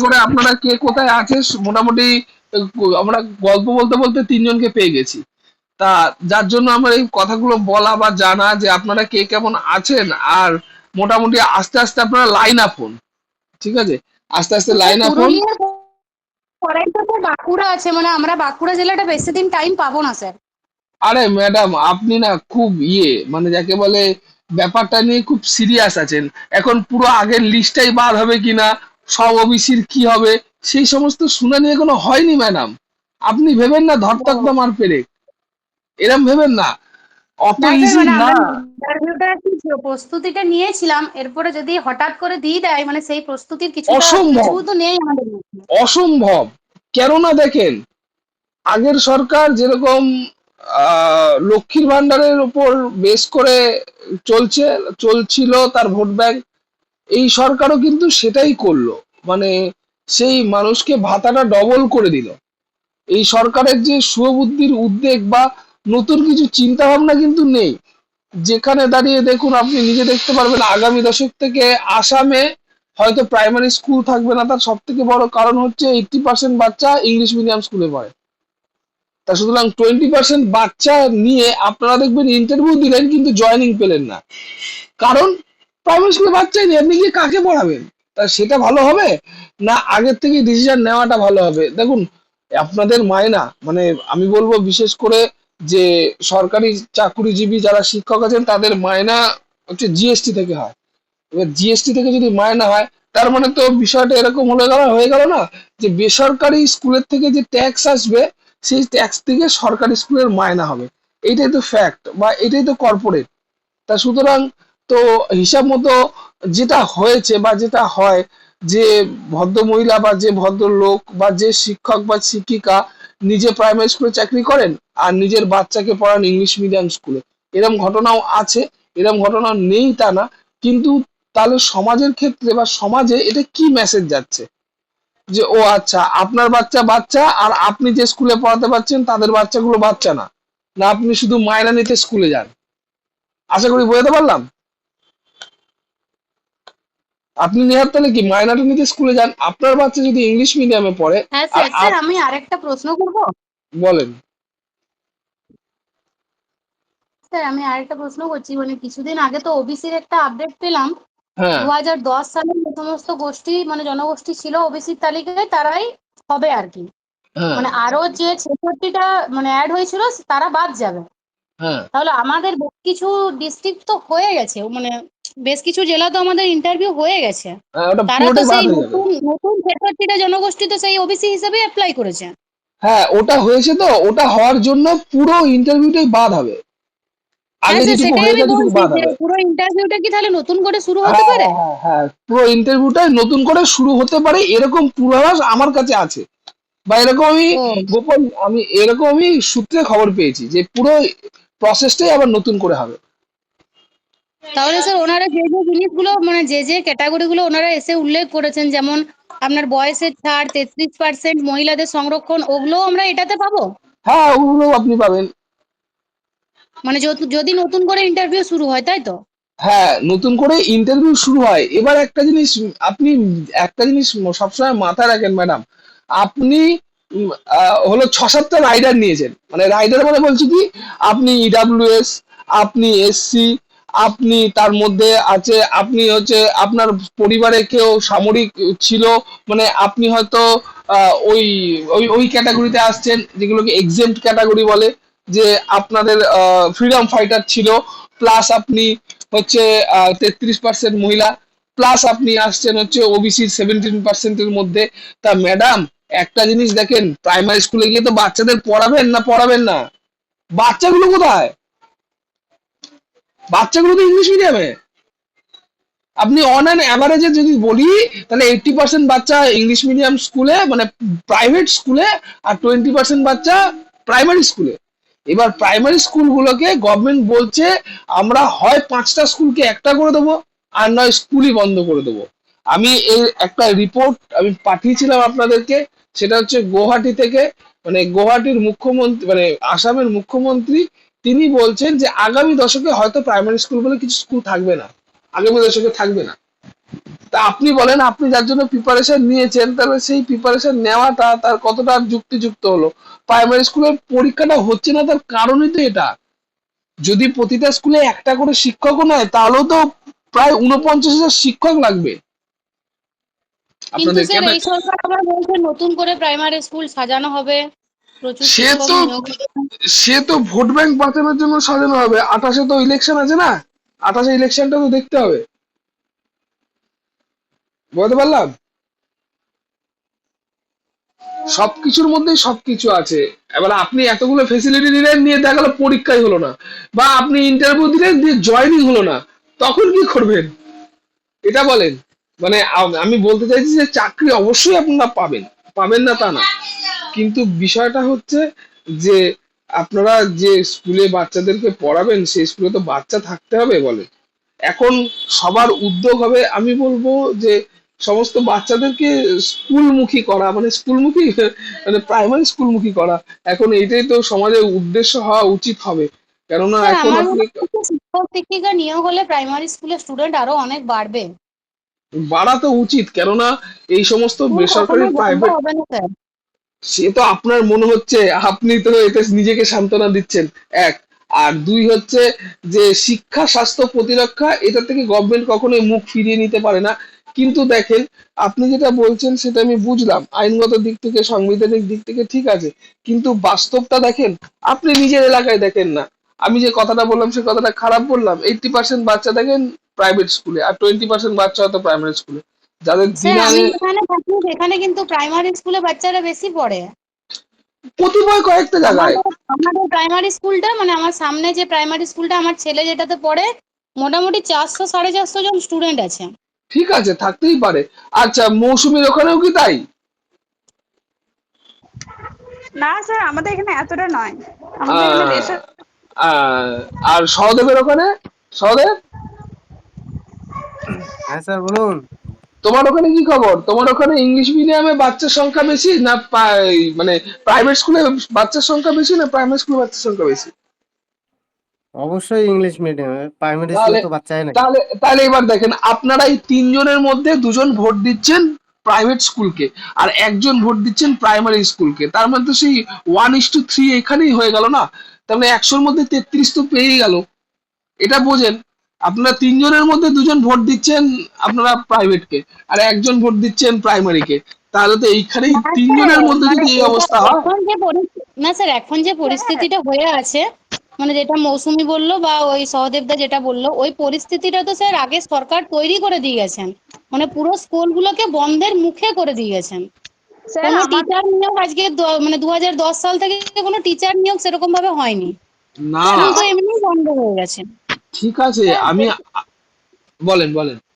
করে আপনারা কে কোথায় আছে মোটামুটি আমরা গল্প বলতে বলতে তিনজনকে পেয়ে গেছি। তা যার জন্য আমার এই কথাগুলো বলা বা জানা যে আপনারা কে কেমন আছেন, আর মোটামুটি আস্তে আস্তে আপনারা লাইন আপ হন, ঠিক আছে? আস্তে আস্তে স্যার লাইন আপ হন। পুরুলিয়ার পরেই তো স্যার বাঁকুড়া আছে, মানে আমরা বাঁকুড়া জেলাটা বেশি দিন টাইম পাবো না স্যার। আরে ম্যাডাম, আপনি না খুব মানে যাকে বলে ব্যাপারটা নিয়ে খুব সিরিয়াস আছেন। এখন পুরো আগের লিস্টটাই বাদ হবে কিনা, সব ওবিসির কি হবে, সেই সমস্ত শুনানি এখনো হয়নি ম্যাডাম। আপনি ভেবেন না ধরতক ও, দা মার পেরে, এরম ভেবেন না, অত না স্যার, ইজি মানে না। আমরা ইন্টারভিউটা কি প্রস্তুতিটা নিয়েছিলাম, এরপরে যদি হঠাৎ করে দিয়ে দেয়, মানে সেই প্রস্তুতির কিছুটা কিছু অসম্ভব, তো নেই আমাদের মধ্যে। অসম্ভব। কেননা দেখেন, আগের সরকার যেরকম লক্ষ্মীর ভান্ডারের উপর বেস করে চলছে, চলছিল তার ভোট ব্যাংক, এই সরকারও কিন্তু সেটাই করলো। মানে সেই মানুষকে ভাতাটা ডবল করে দিল। এই সরকারের যে শুভবুদ্ধির উদ্বেগ বা নতুন কিছু চিন্তা ভাবনা কিন্তু নেই। যেখানে দাঁড়িয়ে দেখুন, আপনি নিজে দেখতে পারবেন আগামী দশক থেকে আসামে হয়তো প্রাইমারি স্কুল থাকবে না। তার সব থেকে বড় কারণ হচ্ছে 80% বাচ্চা ইংলিশ মিডিয়াম স্কুলে পড়ে। তা সুতরাং 20% বাচ্চা নিয়ে আপনারা দেখবেন ইন্টারভিউ দিলেন কিন্তু জয়নিং পেলেন না। কারণ প্রাইমারি স্কুলে বাচ্চাই নেই, আপনি গিয়ে কাকে পড়াবেন? তা সেটা ভালো হবে না আগের থেকে ডিসিশন নেওয়াটা ভালো হবে? দেখুন, আপনাদের মায়না, মানে আমি বলবো বিশেষ করে যে সরকারি চাকুরিজীবী যারা শিক্ষক আছেন তাদের মায়না হচ্ছে জিএসটি থেকে হয়। এবার জিএসটি থেকে যদি মায়না হয়, তার মানে তো বিষয়টা এরকম হয়ে গেল না যে বেসরকারি স্কুলের থেকে যে ট্যাক্স আসবে সেই ট্যাক্স থেকে সরকারি স্কুলের মায়না হবে। এইটাই তো ফ্যাক্ট বা এটাই তো কর্পোরেট। তা সুতরাং তো হিসাব মতো যেটা হয়েছে বা যেটা হয়, যে ভদ্র মহিলা বা যে ভদ্র লোক বা যে শিক্ষক বা শিক্ষিকা নিজে প্রাইমারি স্কুলে চাকরি করেন আর নিজের বাচ্চাকে পড়ান ইংলিশ মিডিয়াম স্কুলে, এরম ঘটনাও আছে, এরম ঘটনা নেই তা না। কিন্তু তাহলে সমাজের ক্ষেত্রে বা সমাজে এটা কি মেসেজ যাচ্ছে? যে ও আচ্ছা, আপনার বাচ্চা বাচ্চা আর আপনি যে স্কুলে পড়াতে পারছেন তাদের বাচ্চাগুলো বাচ্চা না, না আপনি শুধু মায়না নিতে স্কুলে যান। আশা করি বোঝাতে পারলাম। আপনি নেহাত তাহলে কি মাইনাটা নিতে স্কুলে যান, আপনার বাচ্চা যদি ইংলিশ মিডিয়ামে পড়ে হ্যাঁ আর স্যার, স্যার আমি আরেকটা প্রশ্ন করবো। বলেন। স্যার আমি আরেকটা প্রশ্ন করছি, মানে কিছুদিন আগে তো ওবিসির একটা আপডেট পেলাম। হ্যাঁ, 2010 সালে যে সমস্ত গোষ্ঠী, মানে জনগোষ্ঠী ছিল ওবিসির তালিকায়, তারাই হবে আর কি। হ্যাঁ, মানে আরো যে 66টা মানে অ্যাড হয়েছিল তারা বাদ যাবে। হ্যাঁ, তাহলে আমাদের বেশ কিছু ডিস্ট্রিক্ট তো হয়ে গেছে, মানে বেশ কিছু জেলা তো আমাদের ইন্টারভিউ হয়ে গেছে। হ্যাঁ, ওটা তারা তো পুরোটাই বাদ সেই হয়ে যাবে। নতুন নতুন 66টা জনগোষ্ঠী তো সেই ওবিসি হিসেবে অ্যাপ্লাই করেছে। হ্যাঁ, ওটা হয়েছে, তো ওটা হওয়ার জন্য পুরো ইন্টারভিউটাই বাদ হবে। হ্যাঁ আগে স্যার, যেটুকু সেটাই হয়ে আমি গেছে ওটুকু বলছি বাদ যে হবে। পুরো ইন্টারভিউটা কি তাহলে নতুন করে শুরু হতে হ্যাঁ, পারে? হ্যাঁ, হ্যাঁ, হ্যাঁ, পুরো ইন্টারভিউটাই নতুন করে শুরু হতে পারে, এরকম পূর্বাভাস আমার কাছে আছে। বা এরকম আমি ও, গোপন, আমি এরকম আমি সূত্রে খবর পেয়েছি যে পুরো প্রসেসটাই আবার নতুন করে হবে। তাহলে স্যার ওনারা যে যে জিনিসগুলো, মানে যে যে ক্যাটাগরি গুলো ওনারা এসে উল্লেখ করেছেন, যেমন আপনার বয়সের ছাড়, 33% মহিলাদের সংরক্ষণ, ওগুলোও আমরা এটাতে পাবো? হ্যাঁ, ওগুলো আপনি পাবেন। মানে যদি নতুন করে ইন্টারভিউ শুরু হয়, তাই তো? হ্যাঁ, নতুন করে ইন্টারভিউ শুরু হয়। এবার একটা জিনিস, আপনি একটা জিনিস সবসময় মাথায় রাখেন ম্যাডাম। আপনি হলো 6-7টা রাইডার নিয়েছেন, মানে রাইডার মানে বলছি কি, আপনি ইডাব্লিউএস, আপনি এসসি, আপনি তার মধ্যে আছে, আপনি হচ্ছে আপনার পরিবারে কেউ সামরিক ছিল, মানে আপনি হয়তো ওই ওই ওই ক্যাটাগরিতে আসছেন যেগুলোকে এক্সেম্ট ক্যাটাগরি বলে, যে আপনাদের ফ্রিডম ফাইটার ছিল, প্লাস আপনি হচ্ছে 33% মহিলা, প্লাস আপনি আসছেন হচ্ছে ওবিসি 17%-এর মধ্যে। তা ম্যাডাম, একটা জিনিস দেখেন, প্রাইমারি স্কুলে গিয়ে তো বাচ্চাদের পড়াবেন না, পড়াবেন না, বাচ্চাগুলো কোথায়? বাচ্চাগুলো তো ইংলিশ মিডিয়ামে। আপনি অন অ্যান অ্যাভারেজে যদি বলি, তাহলে 80% বাচ্চা ইংলিশ মিডিয়াম স্কুলে, মানে প্রাইভেট স্কুলে, আর 20% বাচ্চা প্রাইমারি স্কুলে। এবার প্রাইমারি স্কুলগুলোকে গভর্নমেন্ট বলছে আমরা হয় 5টা স্কুলকে একটা করে দেবো, আর নয় স্কুলই বন্ধ করে দেবো। আমি এই একটা রিপোর্ট আমি পাঠিয়েছিলাম আপনাদেরকে, সেটা হচ্ছে গুয়াহাটি থেকে। মানে গুয়াহাটির মুখ্যমন্ত্রী, মানে আসামের মুখ্যমন্ত্রী, তিনি বলছেন যে আগামী দশকে হয়তো প্রাইমারি স্কুল বলে কিছু স্কুল থাকবে না, আগামী দশকে থাকবে না। তা আপনি বলেন, আপনি যার জন্য প্রিপারেশন নিয়েছেন, তাহলে সেই প্রিপারেশন নেওয়াটা তার কতটা যুক্তিযুক্ত হলো? প্রাইমারি স্কুলের পরীক্ষাটা হচ্ছে না, তার কারণই তো এটা। যদি প্রতিটা স্কুলে একটা করে শিক্ষকও নেয়, তাহলেও তো প্রায় 49,000 শিক্ষক লাগবে কিন্তু আপনাদের স্যার কেন। এই সরকার আবার বলছে নতুন করে প্রাইমারি স্কুল সাজানো হবে, প্রচুর সে শিক্ষক তো নিয়োগ হবে। সে তো ভোট ব্যাংক বাঁচানোর জন্য সাজানো হবে। 28-এ তো ইলেকশন আছে না, 28-এ ইলেকশনটা তো দেখতে হবে। বলতে পারলাম? সবকিছুর মধ্যেই সবকিছু আছে। এবার আপনি এতগুলো ফেসিলিটি নিলেন, নিয়ে দেখা গেল পরীক্ষাই হলো না, বা আপনি ইন্টারভিউ দিলেন, দিয়ে জয়েনিং হলো না, তখন কি করবেন এটা বলেন। মানে আমি বলতে চাইছি যে চাকরি অবশ্যই আপনারা পাবেন, পাবেন না তা না, কিন্তু বিষয়টা হচ্ছে যে আপনারা যে স্কুলে বাচ্চাদেরকে পড়াবেন, সেই স্কুলে তো বাচ্চা থাকতে হবে বলে। এখন সবার উদ্যোগ হবে, আমি বলবো যে সমস্ত বাচ্চাদেরকে স্কুলমুখী করা, মানে স্কুলমুখী, মানে প্রাইমারি স্কুলমুখী করা। এখন এইটাই তো সমাজের উদ্দেশ্য হওয়া উচিত হবে, কেননা স্যার এখন আমার আপনি মনে হয় শিক্ষক শিক্ষিকা নিয়োগ হলে প্রাইমারি স্কুলের স্টুডেন্ট আরো অনেক বাড়বে। বাড়া তো উচিত, কেননা এই সমস্ত স্কুল বেসরকারি কখনোই বন্ধ প্রাইভেট, হবে না স্যার। সে তো আপনার মনে হচ্ছে, আপনি তো এতে নিজেকে সান্ত্বনা দিচ্ছেন, এক। আর দুই হচ্ছে যে শিক্ষা স্বাস্থ্য প্রতিরক্ষা, এটা থেকে গভর্নমেন্ট কখনোই মুখ ফিরিয়ে নিতে পারে না। কিন্তু দেখেন, আপনি যেটা বলছেন সেটা আমি বুঝলাম, আইনগত দিক থেকে সাংবিধানিক দিক থেকে ঠিক আছে, কিন্তু বাস্তবটা দেখেন, আপনি নিজের এলাকায় দেখেন না। আমি যে কথাটা বললাম সে কথাটা খারাপ বললাম? 80% বাচ্চা দেখেন প্রাইভেট স্কুলে, আর 20% বাচ্চা হয়তো প্রাইমারি স্কুলে, যাদের স্যার দিন আমি আনে। যেখানে থাকি সেখানে কিন্তু প্রাইমারি স্কুলে বাচ্চারা বেশি পড়ে। কতিপয় কয়েকটা জায়গায়। আমাদের আমাদের প্রাইমারি স্কুলটা মানে আমার সামনে যে প্রাইমারি স্কুলটা আমার ছেলে যেটাতে পড়ে, মোটামুটি 400 সাড়ে 400 জন স্টুডেন্ট আছে। ঠিক আছে, থাকতেই পারে। আচ্ছা, মৌসুমীর ওখানেও কি তাই? না স্যার, আমাদের এখানে এতটা নয়। আমাদের এখানে আহ, 150। আর সহদেবের ওখানে? সহদেব, হ্যাঁ স্যার বলুন। তোমার ওখানে কি খবর? তোমার ওখানে ইংলিশ মিডিয়ামে বাচ্চার সংখ্যা বেশি না মানে প্রাইভেট স্কুলে বাচ্চার সংখ্যা বেশি, না প্রাইমারি স্কুলে বাচ্চার সংখ্যা বেশি? অবশ্যই ইংলিশ মিডিয়ামে, প্রাইমারি স্কুলে তাহলে তো বাচ্চাই নাই। তাহলে তাহলে এবার দেখেন, আপনারা এই তিনজনের মধ্যে দুজন ভোট দিচ্ছেন প্রাইভেট স্কুলকে, আর একজন ভোট দিচ্ছেন প্রাইমারি স্কুলকে, তার মানে তো সেই 1:3 এখানেই হয়ে গেল না? তার মানে 100-র মধ্যে 33 তো পেয়েই গেল। এটা বোঝেন, আপনারা তিনজনের মধ্যে দুজন ভোট দিচ্ছেন আপনারা প্রাইভেটকে, আর একজন ভোট দিচ্ছেন প্রাইমারিকে। তাহলে তো এইখানেই না স্যার, তিনজনের মধ্যে মানে যদি এই এটা অবস্থা হয়। এখন যে না স্যার, এখন যে পরিস্থিতিটা হয়ে আছে, মানে যেটা মৌসুমী বললো বা ওই সহদেবদা যেটা বললো, ওই পরিস্থিতিটা তো স্যার আগে সরকার তৈরি করে দিয়ে গেছেন। মানে পুরো স্কুলগুলোকে বন্ধের মুখে করে দিয়ে গেছেন। স্যার কোনো আমার টিচার নিয়োগ আজকে মানে 2010 সাল থেকে কোনো টিচার নিয়োগ সেরকম ভাবে হয়নি। না, স্কুল তো এমনিই বন্ধ হয়ে গেছে। ঠিক আছে, স্যার আমি বলেন বলেন।